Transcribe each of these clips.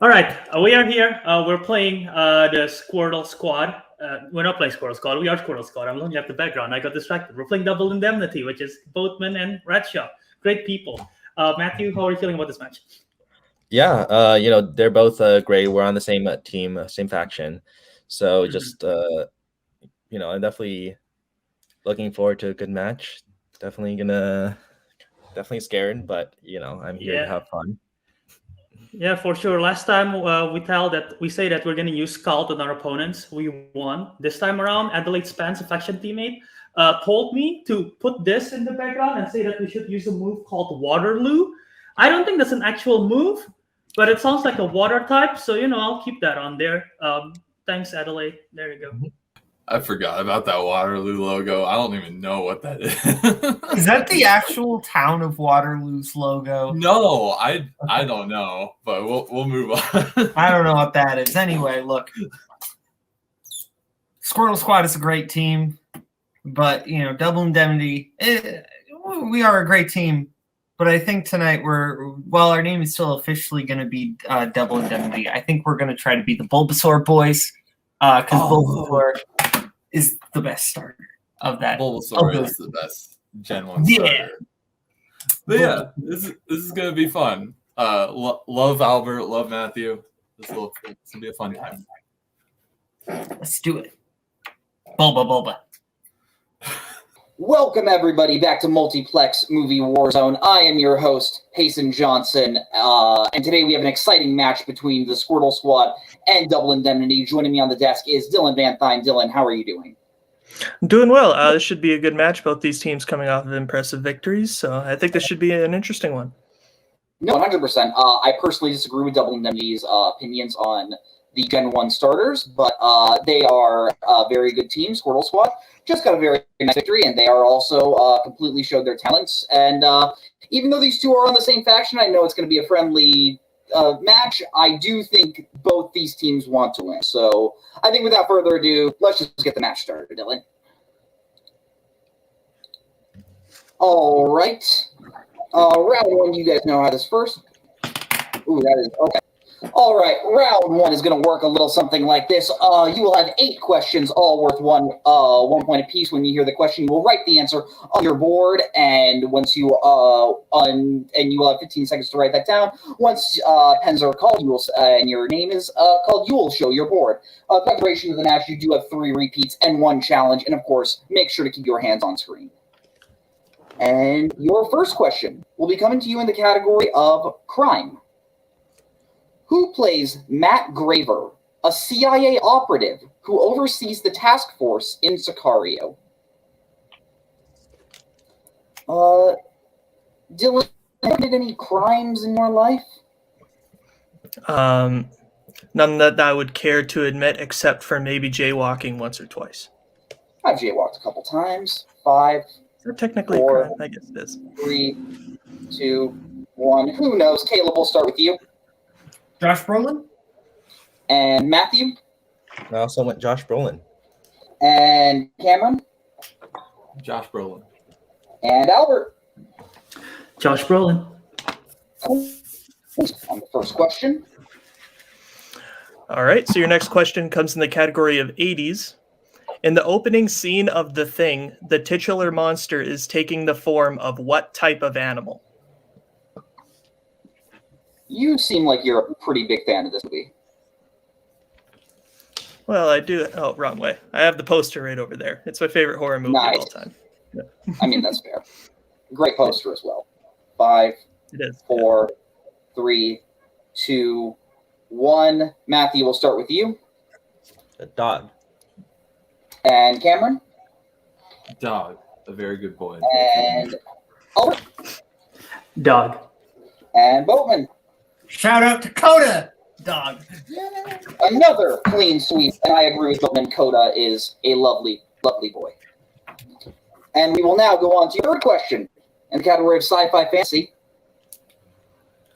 All right, we are here. We're playing the Squirtle Squad. We're not playing Squirtle Squad. We are Squirtle Squad. I'm looking at the background. I got distracted. We're playing Double Indemnity, which is Boatman and Redshaw. Great people. Matthew, how are you feeling about this match? Yeah, they're both great. We're on the same team, same faction. So just, I'm definitely looking forward to a good match. Definitely scared, but I'm here to have fun. Yeah, for sure. Last time we say that we're going to use Scald on our opponents. We won. This time around, Adelaide Spence, a faction teammate, told me to put this in the background and say that we should use a move called Waterloo. I don't think that's an actual move, but it sounds like a water type. So, I'll keep that on there. Thanks, Adelaide. There you go. I forgot about that Waterloo logo. I don't even know what that is. Is that the actual town of Waterloo's logo? No, I don't know, but we'll move on. I don't know what that is. Anyway, look, Squirtle Squad is a great team, but Double Indemnity, we are a great team. But I think tonight while our name is still officially going to be Double Indemnity, I think we're going to try to be the Bulbasaur boys because Bulbasaur is the best starter of that. Bulbasaur is the best Gen 1 starter. But yeah, this is going to be fun. Love Albert, love Matthew. This will be a fun time. Let's do it. Bulba. Welcome, everybody, back to Multiplex Movie Warzone. I am your host, Payson Johnson, and today we have an exciting match between the Squirtle Squad and Double Indemnity. Joining me on the desk is Dylan Van Thine. Dylan, how are you doing? I'm doing well. This should be a good match. Both these teams coming off of impressive victories, so I think this should be an interesting one. No, 100%. I personally disagree with Double Indemnity's opinions on the Gen 1 starters, but they are a very good team. Squirtle Squad just got a very nice victory, and they are also completely showed their talents. And even though these two are on the same faction, I know it's going to be a friendly match. I do think both these teams want to win. So I think without further ado, let's just get the match started, Dylan. All right. Round one, you guys know how this first. Ooh, that is okay. All right, round one is going to work a little something like this. You will have 8 questions, all worth one point apiece. When you hear the question, you will write the answer on your board, and once you and you will have 15 seconds to write that down. Once pens are called, you will and your name is called, you will show your board. The duration of the match, you do have 3 repeats and 1 challenge, and of course, make sure to keep your hands on screen. And your first question will be coming to you in the category of crime. Who plays Matt Graver, a CIA operative who oversees the task force in Sicario? Dylan, did any crimes in your life? None that I would care to admit, except for maybe jaywalking once or twice. I've jaywalked a couple times. 5. So technically, 4, a crime, I guess it is. 3, 2, 1. Who knows? Kaleb, we'll start with you. Josh Brolin? And Matthew? I also went Josh Brolin. And Cameron? Josh Brolin. And Albert? Josh Brolin. On the first question. All right, so your next question comes in the category of 80s. In the opening scene of The Thing, the titular monster is taking the form of what type of animal? You seem like you're a pretty big fan of this movie. Well, I do. Oh, wrong way. I have the poster right over there. It's my favorite horror movie of all time. Yeah. I mean, that's fair. Great poster as well. 5, it is. 4, 3, 2, 1. Matthew, we'll start with you. A dog. And Cameron? Dog. A very good boy. And Albert? Dog. And Boatman? Shout out to Coda, dog. Another clean sweep, and I agree with Boatman. Coda is a lovely, lovely boy. And we will now go on to your third question in the category of sci-fi fantasy.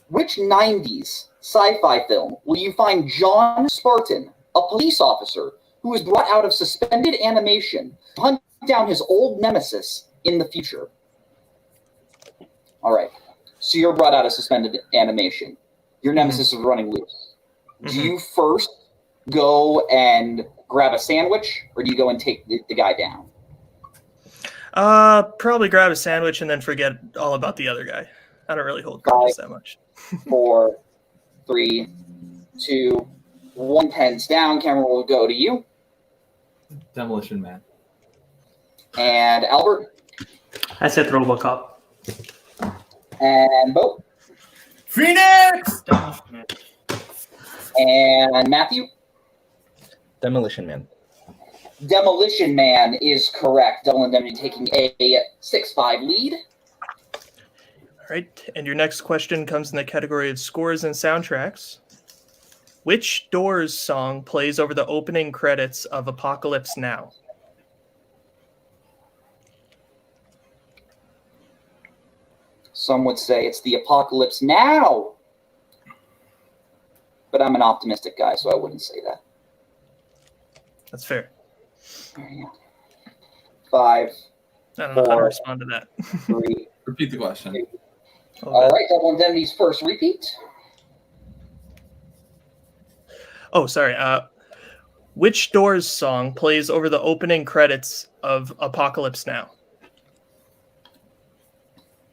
Which 90s sci-fi film will you find John Spartan, a police officer who is brought out of suspended animation to hunt down his old nemesis in the future? All right. So you're brought out of suspended animation. Your nemesis is running loose. Do you first go and grab a sandwich, or do you go and take the guy down? Probably grab a sandwich and then forget all about the other guy. I don't really hold grudges that much. 4, 3, 2, 1. Pens down. Camera will go to you. Demolition Man. And Albert. I said RoboCop. And Boat. Phoenix! And Matthew. Demolition Man. Demolition Man is correct. Double Indemnity taking a 6-5 lead. All right, and your next question comes in the category of scores and soundtracks. Which Doors song plays over the opening credits of Apocalypse Now? Some would say it's the Apocalypse Now. But I'm an optimistic guy, so I wouldn't say that. That's fair. 5, I don't know how to 4, respond to that. 3. Repeat the question. All right, Double Indemnity's first repeat. Oh, sorry. Which Doors song plays over the opening credits of Apocalypse Now?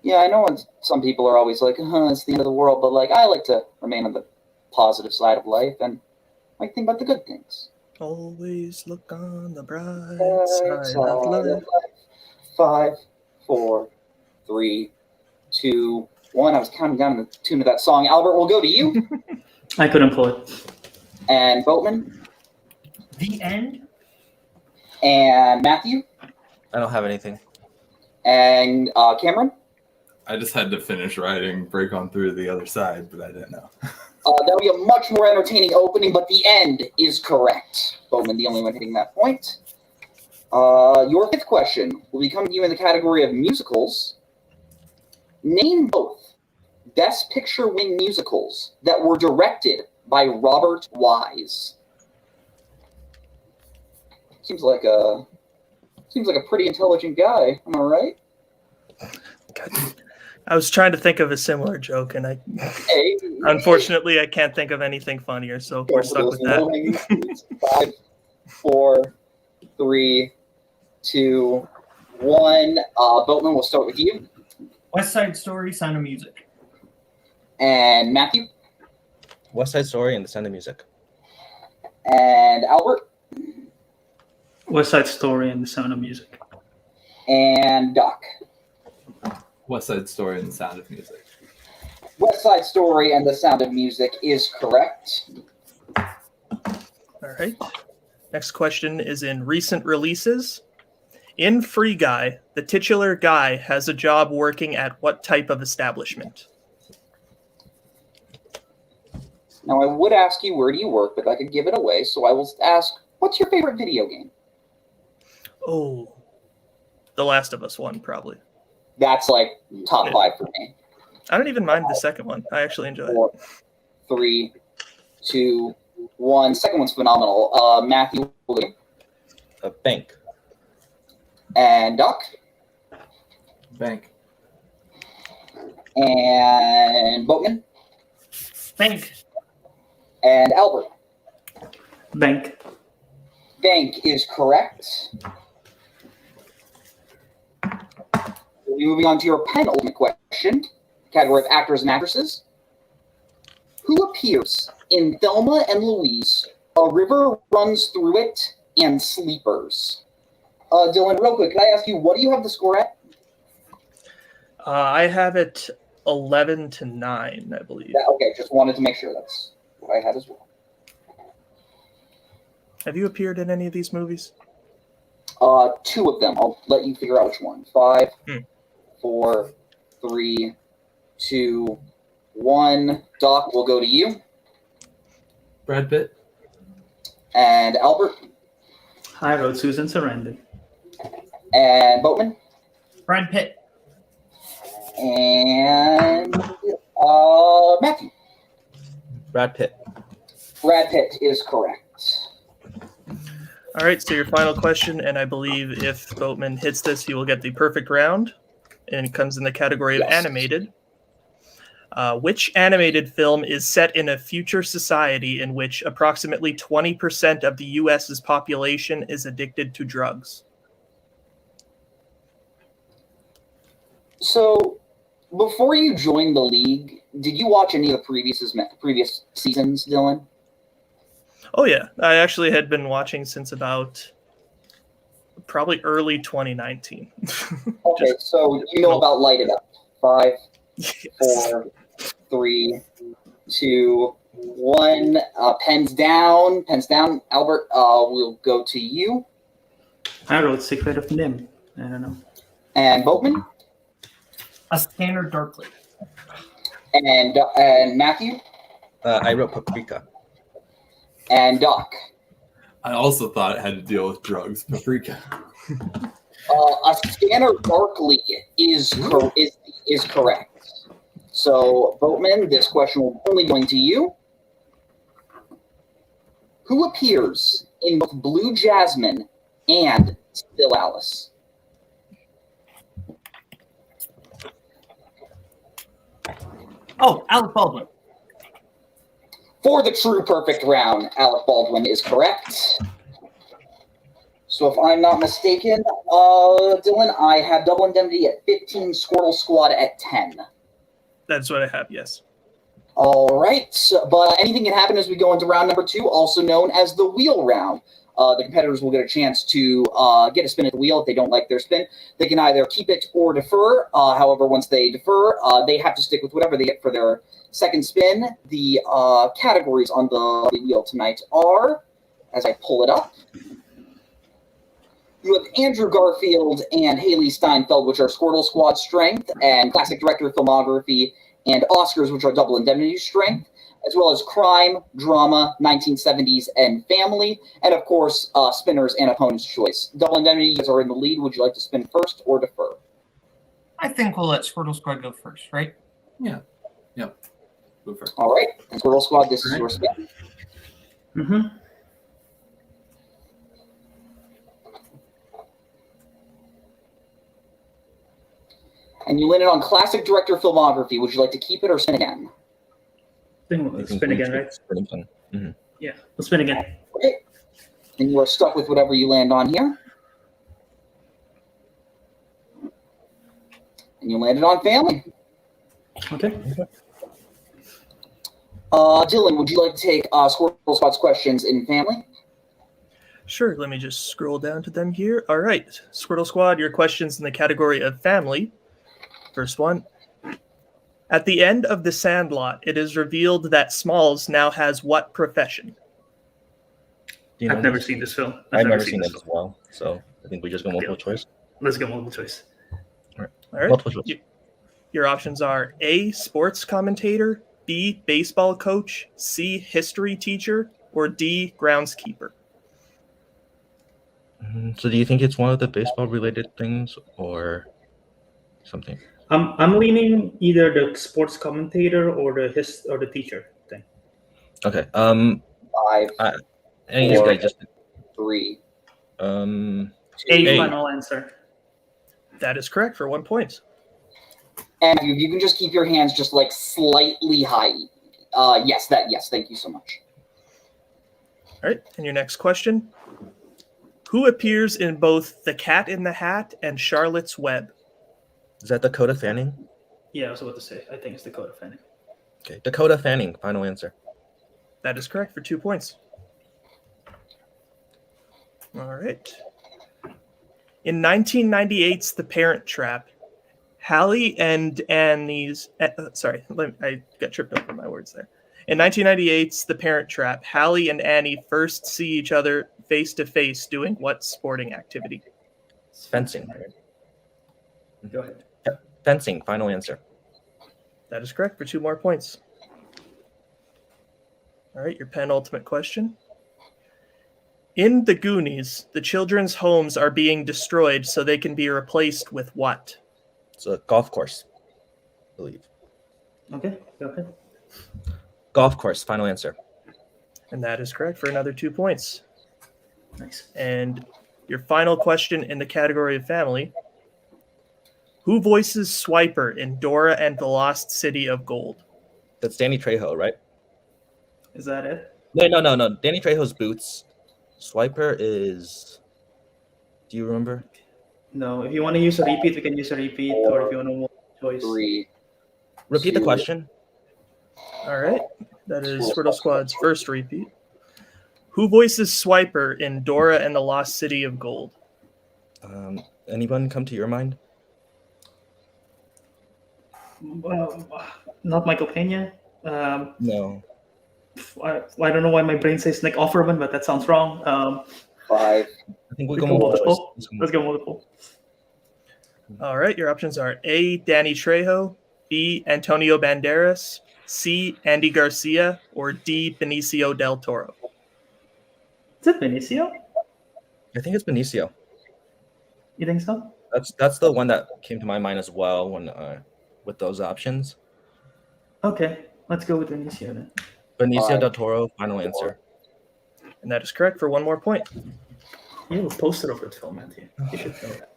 Yeah, I know some people are always like, it's the end of the world, but like I like to remain on the positive side of life and like think about the good things. Always look on the bright Side side of life. 5, 4, 3, 2, 1. I was counting down the tune of that song. Albert, we'll go to you. I couldn't pull it. And Boatman. The End? And Matthew. I don't have anything. And Cameron. I just had to finish writing Break On Through the Other Side, but I didn't know. That would be a much more entertaining opening, but the end is correct. Bowman, the only one hitting that point. Your fifth question will be coming to you in the category of musicals. Name both Best Picture win musicals that were directed by Robert Wise. Seems like a pretty intelligent guy. Am I right? God. I was trying to think of a similar joke, and Hey, unfortunately I can't think of anything funnier, so we're stuck with that. 5, 4, 3, 2, 1. Boatman, we'll start with you. West Side Story, Sound of Music. And Matthew. West Side Story and The Sound of Music. And Albert. West Side Story and The Sound of Music. And Doc. West Side Story and The Sound of Music. West Side Story and The Sound of Music is correct. All right. Next question is in recent releases. In Free Guy, the titular guy has a job working at what type of establishment? Now, I would ask you, where do you work, but I could give it away, so I will ask, what's your favorite video game? Oh, The Last of Us 1, probably. That's like top 5 for me. I don't even mind the second one. I actually enjoy it. 4, 3, 2, 1. Second one's phenomenal. Matthew. A bank. And Doc. Bank. And Boatman. Bank. And Albert. Bank. Bank is correct. We'll be moving on to your penultimate question, category of actors and actresses. Who appears in Thelma and Louise, A River Runs Through It, and Sleepers? Dylan, real quick, can I ask you, what do you have the score at? I have it 11-9, I believe. Okay, just wanted to make sure that's what I had as well. Have you appeared in any of these movies? 2 of them. I'll let you figure out which one. 5, 4, 3, 2, 1. Doc, we'll go to you. Brad Pitt. And Albert. I wrote Susan Sarandon. And Boatman. Brad Pitt. And Matthew. Brad Pitt. Brad Pitt is correct. All right, so your final question, and I believe if Boatman hits this, he will get the perfect round, and it comes in the category of Yes. animated. Which animated film is set in a future society in which approximately 20% of the U.S.'s population is addicted to drugs? So, before you joined the league, did you watch any of the previous seasons, Dylan? Oh, yeah. I actually had been watching since about probably early 2019. Okay, so you know about Light It Up. 5, 4, 3, 2, 1. Pens down. Pens down. Albert, we'll go to you. I wrote Secret of Nim. I don't know. And Boatman. A Scanner Darkly. And Matthew. I wrote Paprika. And Doc. I also thought it had to deal with drugs. Paprika. A Scanner Darkly is correct. So, Boatman, this question will only be going to you. Who appears in both Blue Jasmine and Still Alice? Oh, Alec Baldwin. For the true perfect round, Alec Baldwin is correct. So if I'm not mistaken, Dylan, I have Double Indemnity at 15, Squirtle Squad at 10. That's what I have, yes. All right, but anything can happen as we go into round number 2, also known as the wheel round. The competitors will get a chance to get a spin at the wheel. If they don't like their spin, they can either keep it or defer. However, once they defer, they have to stick with whatever they get for their second spin. The categories on the wheel tonight are, as I pull it up, you have Andrew Garfield and Haley Steinfeld, which are Squirtle Squad strength, and Classic Director Filmography and Oscars, which are Double Indemnity strength, as well as Crime, Drama, 1970s, and Family, and of course, Spinners and Opponent's Choice. Double Indemnity, you guys are in the lead. Would you like to spin first or defer? I think we'll let Squirtle Squad go first, right? Yeah. Yep. Go first. All right, and Squirtle Squad, this is your spin. Mm-hmm. And you landed on Classic Director Filmography. Would you like to keep it or spin again? Spin again, right? Mm-hmm. Yeah, we'll spin again. Okay. And you are stuck with whatever you land on here. And you landed on Family. Okay. Dylan, would you like to take Squirtle Squad's questions in Family? Sure, let me just scroll down to them here. All right, Squirtle Squad, your questions in the category of family. First one. At the end of The Sandlot, it is revealed that Smalls now has what profession? I've never seen this film. I've never seen it as well, so I think we just go multiple choice. Let's go multiple choice. All right. Multiple choice. Your options are A, sports commentator, B, baseball coach, C, history teacher, or D, groundskeeper. So do you think it's one of the baseball-related things or something? I'm leaning either the sports commentator or the teacher thing. Okay. 5, Any of these guys just 3. A A. final answer. That is correct for 1 point. And you can just keep your hands just like slightly high. Yes, thank you so much. All right, and your next question. Who appears in both The Cat in the Hat and Charlotte's Web? Is that Dakota Fanning? Yeah, I was about to say. I think it's Dakota Fanning. Okay, Dakota Fanning. Final answer. That is correct for 2 points. All right. In 1998's The Parent Trap, Hallie and Annie's... I got tripped up on my words there. In 1998's The Parent Trap, Hallie and Annie first see each other face-to-face doing what sporting activity? Fencing. Go ahead. Fencing. Final answer. That is correct for 2 more points. All right, your penultimate question. In The Goonies, the children's homes are being destroyed so they can be replaced with what? It's a golf course, I believe. Okay, go ahead. Golf course. Final answer. And that is correct for another 2 points. Nice. And your final question in the category of family. Who voices Swiper in Dora and the Lost City of Gold? That's Danny Trejo, right? Is that it? No. Danny Trejo's Boots. Swiper is. Do you remember? No. If you want to use a repeat, we can use a repeat, or if you want to multiple choice. 3. Repeat the 2. question. All right. That is Squirtle Squad's first repeat. Who voices Swiper in Dora and the Lost City of Gold? Anyone come to your mind? Not Michael Pena. No. I don't know why my brain says Nick Offerman, but that sounds wrong. 5. I think we We go go multiple multiple. choice. Let's go multiple. All right. Your options are A. Danny Trejo, B. Antonio Banderas, C. Andy Garcia, or D. Benicio del Toro. Is it Benicio? I think it's Benicio. You think so? That's the one that came to my mind as well when with those options. Okay, let's go with Benicio then. Benicio 5. del Toro, final answer. And that is correct for one more point. You have a poster of it, Phil, Matthew. You should know that.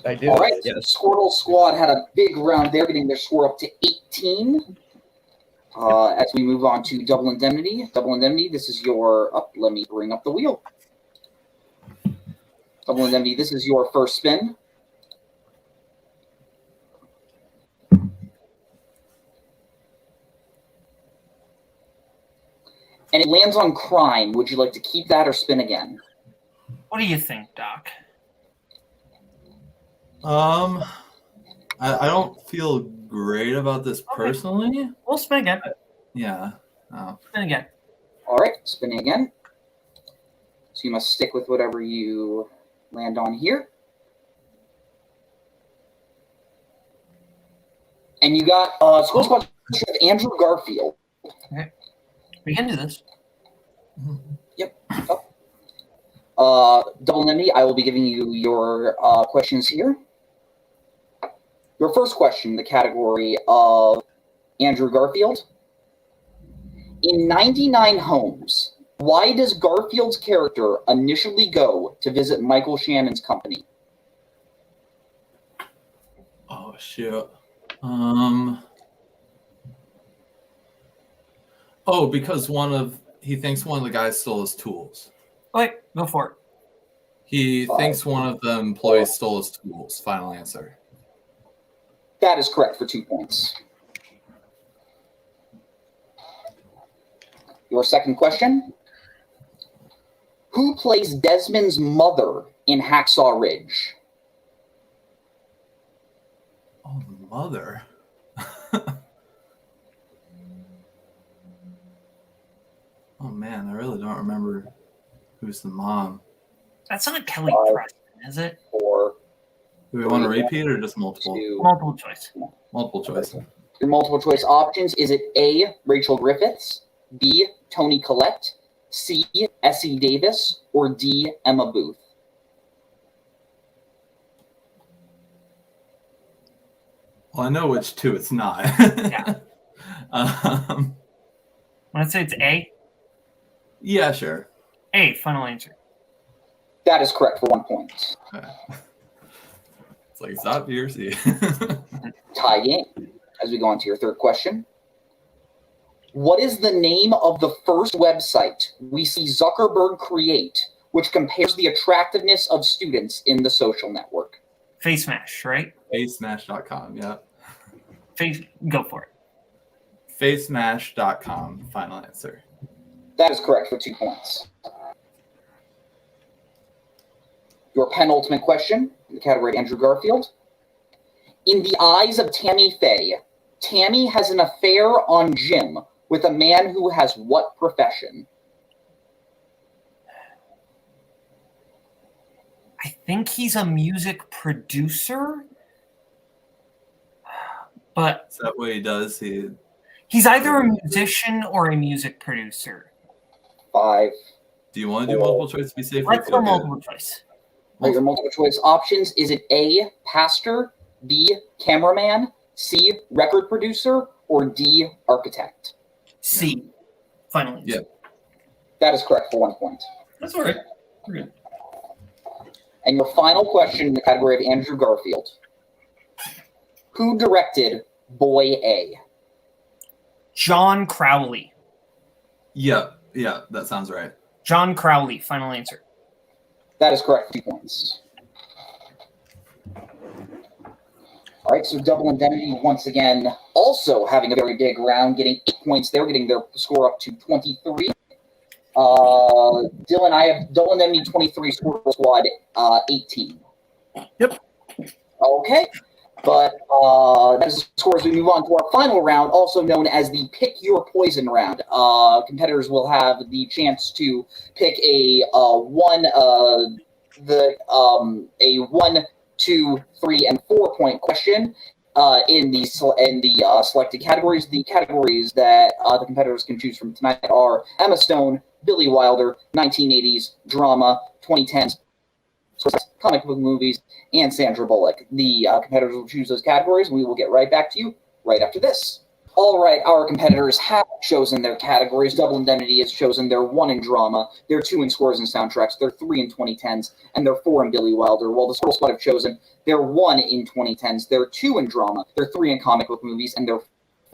I do. All right. Yes. Squirtle Squad had a big round there, getting their score up to 18. As we move on to Double Indemnity. Double Indemnity, this is your... let me bring up the wheel. Double Indemnity, this is your first spin. And it lands on crime. Would you like to keep that or spin again? What do you think, Doc? I don't feel great about this personally. We'll spin again. Yeah. Oh. Spin again. All right, spinning again. So you must stick with whatever you land on here. And you got Squirtle Squad with Andrew Garfield. We can do this. Yep. Double Indemnity, I will be giving you your questions here. Your first question, the category of Andrew Garfield. In 99 Homes, why does Garfield's character initially go to visit Michael Shannon's company? Oh shoot. Oh, because he thinks one of the guys stole his tools. Wait, go for it. He thinks one of the employees stole his tools. Final answer. That is correct for 2 points. Your second question. Who plays Desmond's mother in Hacksaw Ridge? Oh, the mother. Oh man, I really don't remember who's the mom. That's not Kelly 5, Preston, is it? 4, Do we want to repeat or just multiple? 2. Multiple choice. Multiple choice. Your multiple choice options, is it A, Rachel Griffiths, B, Toni Collette, C, Essie Davis, or D, Emma Booth? Well, I know which two it's not. Yeah. um, Let's say it's A. yeah, sure. A, final answer. That is correct for 1 point. It's like it's not B or C. Tie game. As we go on to your third question. What is the name of the first website we see Zuckerberg create, which compares the attractiveness of students in the social network? Face Mash, right? FaceMash.com, yeah. Go for it. FaceMash.com, final answer. That is correct for 2 points. Your penultimate question, in the category of Andrew Garfield. In the eyes of Tammy Faye, Tammy has an affair on Jim with a man who has what profession? I think he's a music producer. But Is that what he does? he's either a musician or a music producer. 5. Do you want to do multiple choice to be safe? Let's go multiple choice. Your multiple choice options, is it A, pastor, B, cameraman, C, record producer, or D, architect? C. Final answer. Yeah. That is correct for 1 point. That's all right. We're good. And your final question in the category of Andrew Garfield. Who directed Boy A? John Crowley. Yeah, that sounds right. John Crowley. Final answer. That is correct. 2 points. All right, so Double Indemnity once again also having a very big round, getting 8 points there, getting their score up to 23. Dylan, I have Double Indemnity 23, Squirtle Squad 18. Yep. Okay, but that is the score as we move on to our final round, also known as the Pick Your Poison round. Competitors will have the chance to pick a 1, 2, 3, and 4 point question in the selected categories. The categories that the competitors can choose from tonight are Emma Stone, Billy Wilder, 1980s, drama, 2010s, comic book movies, and Sandra Bullock. The competitors will choose those categories, and we will get right back to you right after this. All right, our competitors have chosen their categories. Double Indemnity has chosen their 1 in drama, their 2 in scores and soundtracks, their 3 in 2010s, and their 4 in Billy Wilder, while the Squirtle Squad have chosen their 1 in 2010s, their 2 in drama, their 3 in comic book movies, and their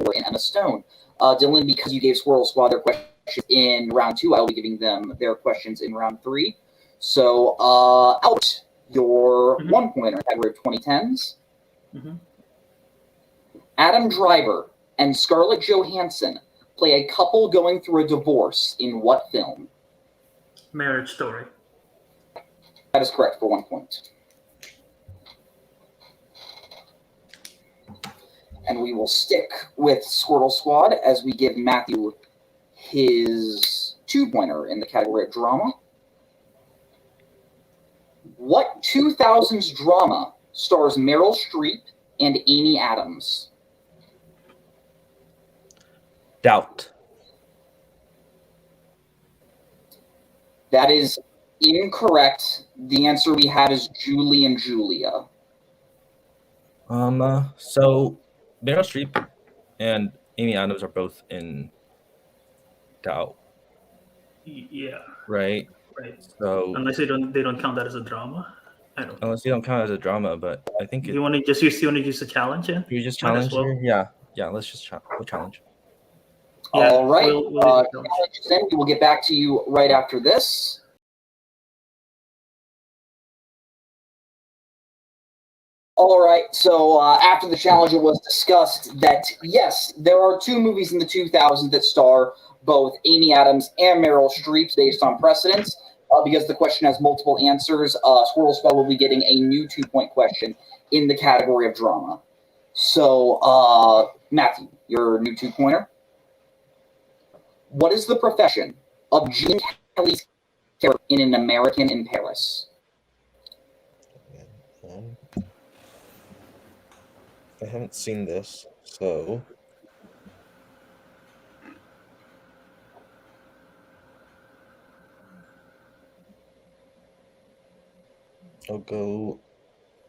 4 in Emma Stone. Dylan, because you gave Squirtle Squad their questions in round 2, I will be giving them their questions in round 3. So, Albert, your 1 pointer category of 2010s. Adam Driver and Scarlett Johansson play a couple going through a divorce in what film? Marriage Story. That is correct for 1 point. And we will stick with Squirtle Squad as we give Matthew his 2 pointer in the category of drama. What 2000s drama stars Meryl Streep and Amy Adams? Doubt. That is incorrect. The answer we have is Julie and Julia. So Meryl Streep and Amy Adams are both in Doubt, Yeah. right? Right. So Unless they don't count that as a drama. I don't know. unless you don't count it as a drama, but I think You want to just use the challenge? Yeah. you just Might as challenge well. here. Yeah. Let's just challenge. Yeah, All right. we'll do the challenge. Then we will get back to you right after this. All right. So after the challenge, it was discussed that, yes, there are 2 movies in the 2000s that star both Amy Adams and Meryl Streep based on precedence. Because the question has multiple answers, Squirtle Squad will be getting a new 2-point question in the category of drama. So, Matthew, your new 2-pointer. What is the profession of Gene Kelly's character in An American in Paris? I haven't seen this, so I'll go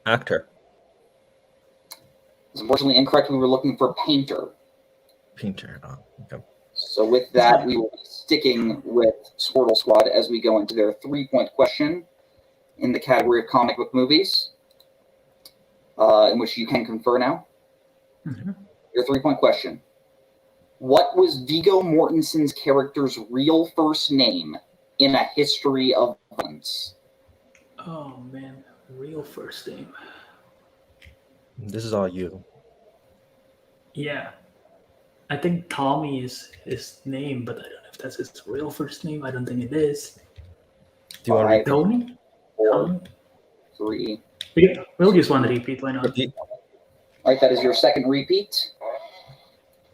actor. It's unfortunately incorrect. We were looking for painter. Painter. Oh, okay. So with that, we will be sticking with Squirtle Squad as we go into their 3-point question in the category of comic book movies, in which you can confer now. Your 3-point question. What was Viggo Mortensen's character's real first name in A History of Violence? Oh man, real first name. This is all you. Yeah. I think Tommy is his name, but I don't know if that's his real first name. I don't think it is. Do you want to repeat? Tony? 4, 3. We'll just want to repeat. Why not? Repeat? All right, that is your second repeat.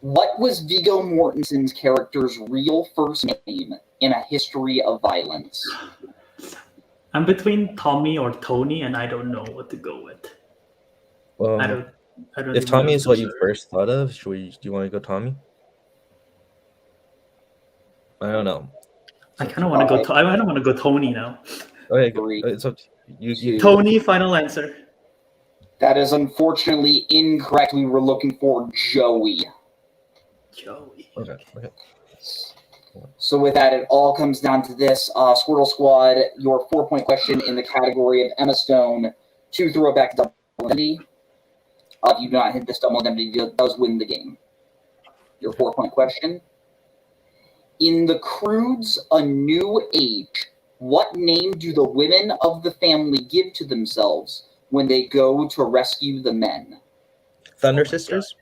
What was Viggo Mortensen's character's real first name in A History of Violence? I'm between Tommy or Tony, and I don't know what to go with. I don't. If even Tommy know is what you those are- first thought of, do you want to go Tommy? I don't know. I kind of want to go. I don't want to go Tony now. Okay, 3, it's up to you. Tony, final answer. That is unfortunately incorrect. We were looking for Joey. Joey. Okay. So with that, it all comes down to this. Squirtle Squad, your 4-point question in the category of Emma Stone, 2 throwback to Double Indemnity. If you do not hit this, double indemnity does win the game. Your 4-point question. In the CROODS A New Age, what name do the women of the family give to themselves when they go to rescue the men? Thunder Sisters,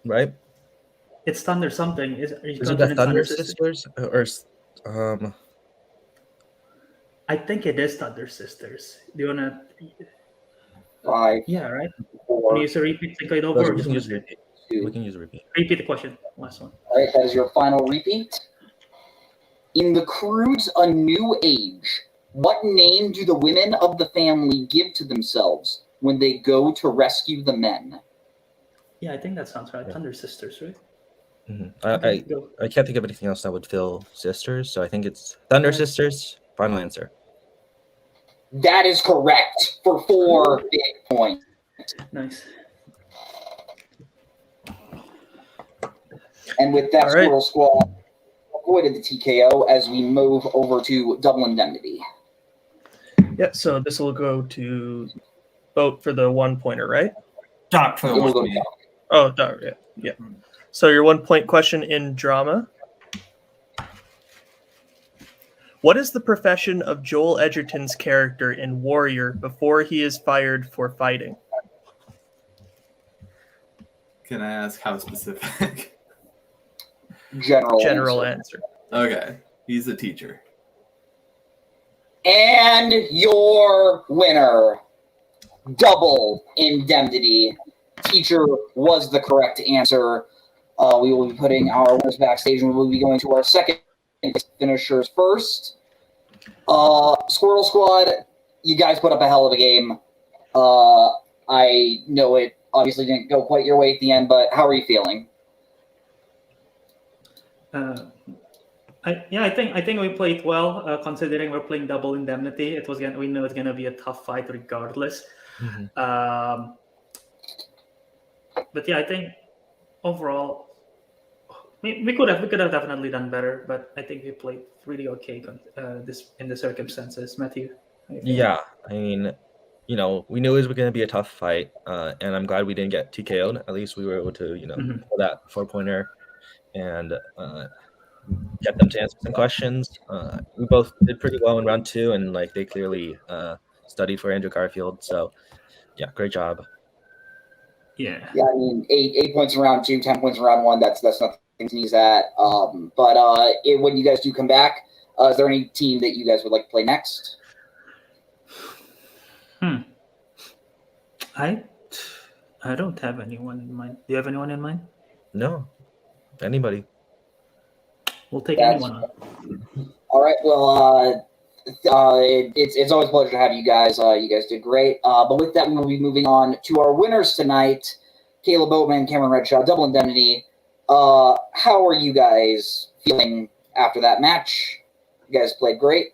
right? It's Thunder something. Are you Is it confident the it's Thunder Sisters or I think it is Thunder Sisters. Do you wanna? 5, Yeah, right. 4, Can you use a repeat? Think it over. Those Or we just can use wanna- repeat. 2. We can use repeat. repeat the question. Last one. All right, that is your final repeat. In the CROODS A New Age, what name do the women of the family give to themselves when they go to rescue the men? Yeah, I think that sounds right. Yeah. Thunder Sisters, right? Mm-hmm. I can't think of anything else that would fill sisters, so I think it's Thunder Sisters. Final answer. That is correct for 4 big points. Nice. And with that, All right. Squirtle Squad avoided the TKO as we move over to double indemnity. Yeah, so this will go to Boat for the 1-pointer, right? Doc for the We'll go one. to Doc. Oh, yeah. So your 1-point question in drama. What is the profession of Joel Edgerton's character in Warrior before he is fired for fighting? Can I ask how specific? General answer. Okay, he's a teacher. And your winner, double indemnity. Teacher was the correct answer. We will be putting our winners backstage, and we will be going to our second finishers first. Squirtle Squad, you guys put up a hell of a game. I know it obviously didn't go quite your way at the end, but how are you feeling? I think we played well, considering we're playing double indemnity. We know it's gonna be a tough fight regardless. Mm-hmm. But yeah, I think overall we could have definitely done better. But I think we played really okay in the circumstances. Matthew. Yeah, I mean, we knew it was going to be a tough fight, and I'm glad we didn't get TKO'd. At least we were able to, pull that 4-pointer and get them to answer some questions. We both did pretty well in round 2, and they clearly studied for Andrew Garfield. So, yeah, great job. Yeah. Yeah, I mean, 8 points in round 2, 10 points in round 1. That's nothing to sneeze at. But when you guys do come back, is there any team that you guys would like to play next? I don't have anyone in mind. Do you have anyone in mind? No, anybody. We'll take That's- anyone on. All right. Well, it's always a pleasure to have you guys. You guys did great. But with that, we will be moving on to our winners tonight: Kaleb Boatman, Cameron Redshaw, double indemnity. How are you guys feeling after that match? You guys played great.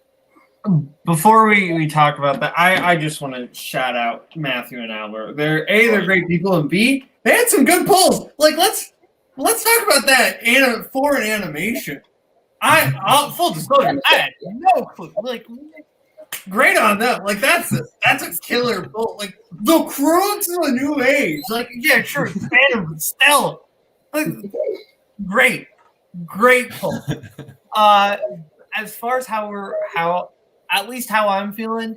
Before we talk about that, I just want to shout out Matthew and Albert. They're great people, and B, they had some good pulls. Let's talk about that foreign animation. Full disclosure, I had no clue. Great on them. That's a killer pull. The CROODS of a new age. Yeah, sure, it's Fandom, but still, great pull. As far as how at least how I'm feeling,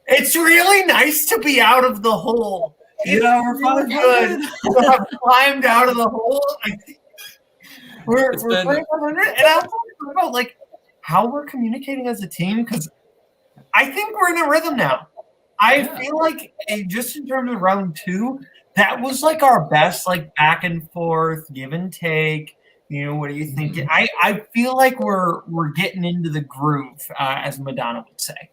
it's really nice to be out of the hole. We're feeling good to have climbed out of the hole. I think we're playing 100, and I'm talking about how we're communicating as a team, because I think we're in a rhythm now. I feel just in terms of round 2, that was our best back and forth, give and take. What do you think? I feel like we're getting into the groove, as Madonna would say.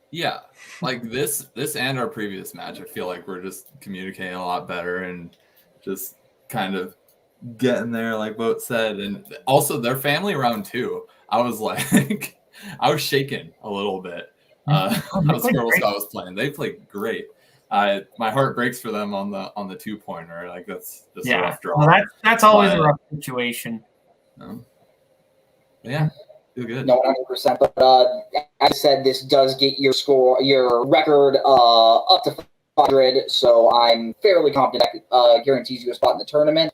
Yeah, this and our previous match, I feel like we're just communicating a lot better and just kind of getting there, like Boat said. And also their family round 2, I was I was shaking a little bit. How Squirtle Squad was playing. They played great. My heart breaks for them on the 2-pointer. That's just a rough draw. Well, that's always a rough situation. Yeah, feel good. No, 100%. But as I said, this does get your record up to 500, so I'm fairly confident that guarantees you a spot in the tournament.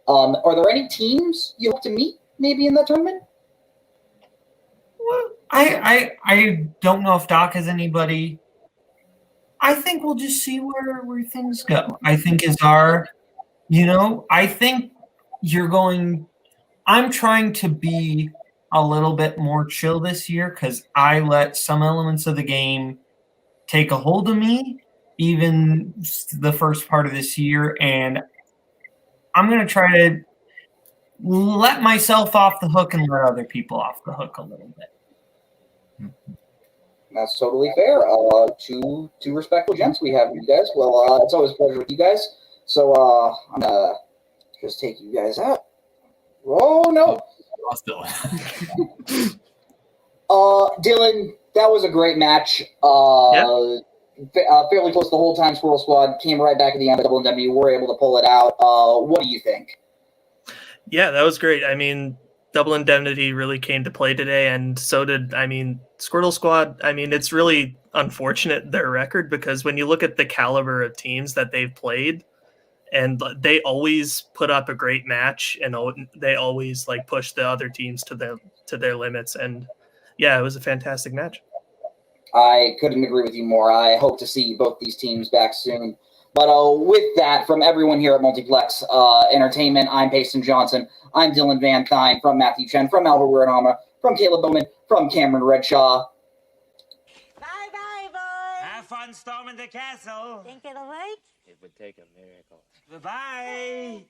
Are there any teams you hope to meet maybe in the tournament? Well, I don't know if Doc has anybody. I think we'll just see where things go. I think I think I'm trying to be a little bit more chill this year because I let some elements of the game take a hold of me, even the first part of this year, and I'm going to try to let myself off the hook and let other people off the hook a little bit. That's totally fair. Two respectful gents we have with you guys. Well, it's always a pleasure with you guys. So I'm gonna just take you guys out. Oh no, Lost Dylan. Dylan, that was a great match. Fairly close the whole time. Squirtle Squad came right back at the end of Double Indemnity. Were able to pull it out. What do you think? Yeah, that was great. I mean, Double Indemnity really came to play today, and so did, Squirtle Squad. It's really unfortunate, their record, because when you look at the caliber of teams that they've played, and they always put up a great match, and they always push the other teams to their limits. And yeah, it was a fantastic match. I couldn't agree with you more. I hope to see both these teams back soon. But with that, from everyone here at Multiplex Entertainment, I'm Payson Johnson. I'm Dylan Van Thine, from Matthew Chen, from Albert Wirenhammer, from Kaleb Bowman, from Cameron Redshaw. Bye-bye, boys. Have fun storming the castle. Think it'll work? It would take a miracle. Bye-bye.